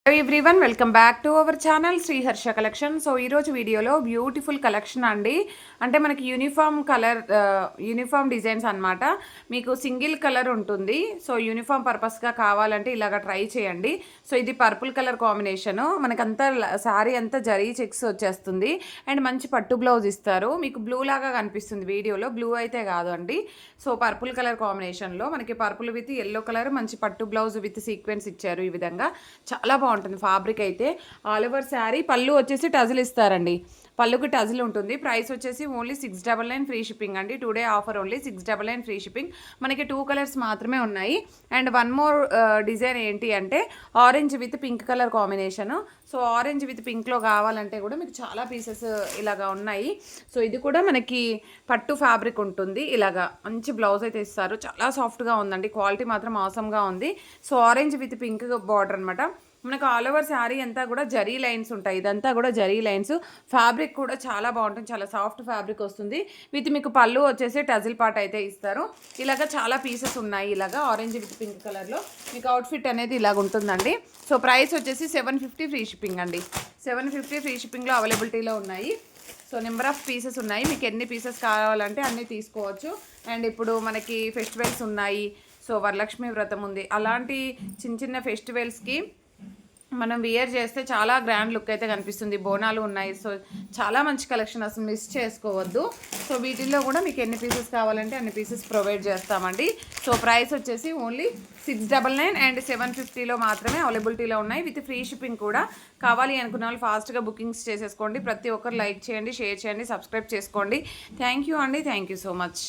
Hello everyone, welcome back to our channel Sriharsha collection. So ఈరోజు వీడియోలో beautiful collection అండి. అంటే మనకి యూనిఫామ్ డిజైన్స్ అనమాట. మీకు సింగిల్ కలర్ ఉంటుంది. సో యూనిఫామ్ పర్పస్గా కావాలంటే ఇలాగ ట్రై చేయండి. సో ఇది పర్పుల్ కలర్ కాంబినేషను. మనకంతా శారీ అంతా జరీ చెక్స్ వచ్చేస్తుంది అండ్ మంచి పట్టు బ్లౌజ్ ఇస్తారు. మీకు బ్లూ లాగా కనిపిస్తుంది వీడియోలో, బ్లూ అయితే కాదు అండి. సో పర్పుల్ కలర్ కాంబినేషన్లో మనకి పర్పుల్ విత్ ఎల్లో కలర్ మంచి పట్టు బ్లౌజ్ విత్ సీక్వెన్స్ ఇచ్చారు. ఈ విధంగా చాలా బాగుంటుంది ఫ్యాబ్రిక్ అయితే. ఆల్ ఓవర్ శారీ పళ్ళు వచ్చేసి టజిల్ ఇస్తారండి. పళ్ళుకి టజిల్ ఉంటుంది. ప్రైస్ వచ్చేసి ఓన్లీ 699 ఫ్రీ షిప్పింగ్ అండి. Today offer only 699 free shipping. మనకి 2 కలర్స్ మాత్రమే ఉన్నాయి. అండ్ వన్ మోర్ డిజైన్ ఏంటి అంటే orange with pink colour combination. So orange with పింక్లో కావాలంటే కూడా మీకు చాలా పీసెస్ ఇలాగా ఉన్నాయి. సో ఇది కూడా మనకి పట్టు ఫ్యాబ్రిక్ ఉంటుంది. ఇలాగా మంచి బ్లౌజ్ అయితే ఇస్తారు. చాలా సాఫ్ట్గా ఉందండి, క్వాలిటీ మాత్రం ఆసమ్గా ఉంది. So orange with pink border అనమాట. మనకు ఆల్ ఓవర్ శారీ అంతా కూడా జరీ లైన్స్ ఉంటాయి. ఇదంతా కూడా జరీ లైన్స్. ఫ్యాబ్రిక్ కూడా చాలా బాగుంటుంది, చాలా సాఫ్ట్ ఫ్యాబ్రిక్ వస్తుంది. విత్ మీకు పళ్ళు వచ్చేసి టజిల్ పార్ట్ అయితే ఇస్తారు. ఇలాగ చాలా పీసెస్ ఉన్నాయి. ఇలాగ ఆరెంజ్ విత్ పింక్ కలర్లో మీకు అవుట్ఫిట్ అనేది ఇలాగ ఉంటుందండి. సో ప్రైస్ వచ్చేసి 750 ఫ్రీ షిప్పింగ్ అండి. 750 ఫ్రీ షిప్పింగ్లో అవైలబిలిటీలో ఉన్నాయి. సో నెంబర్ ఆఫ్ పీసెస్ ఉన్నాయి. మీకు ఎన్ని పీసెస్ కావాలంటే అన్నీ తీసుకోవచ్చు. అండ్ ఇప్పుడు మనకి ఫెస్టివల్స్ ఉన్నాయి. సో వరలక్ష్మి వ్రతం ఉంది. అలాంటి చిన్న చిన్న ఫెస్టివల్స్కి మనం వియర్ చేస్తే చాలా గ్రాండ్ లుక్ అయితే కనిపిస్తుంది. బోనాలు ఉన్నాయి. సో చాలా మంచి కలెక్షన్, అసలు మిస్ చేసుకోవద్దు. సో వీటిల్లో కూడా మీకు ఎన్ని పీసెస్ కావాలంటే అన్ని పీసెస్ ప్రొవైడ్ చేస్తామండి. సో ప్రైస్ వచ్చేసి ఓన్లీ 699 అండ్ 750లో మాత్రమే అవైలబిలిటీలో ఉన్నాయి. విత్ ఫ్రీ షిప్పింగ్ కూడా. కావాలి అనుకున్న వాళ్ళు ఫాస్ట్గా బుకింగ్స్ చేసేసుకోండి. ప్రతి ఒక్కరు లైక్ చేయండి, షేర్ చేయండి, సబ్స్క్రైబ్ చేసుకోండి. థ్యాంక్ యూ అండి. Thank you so much.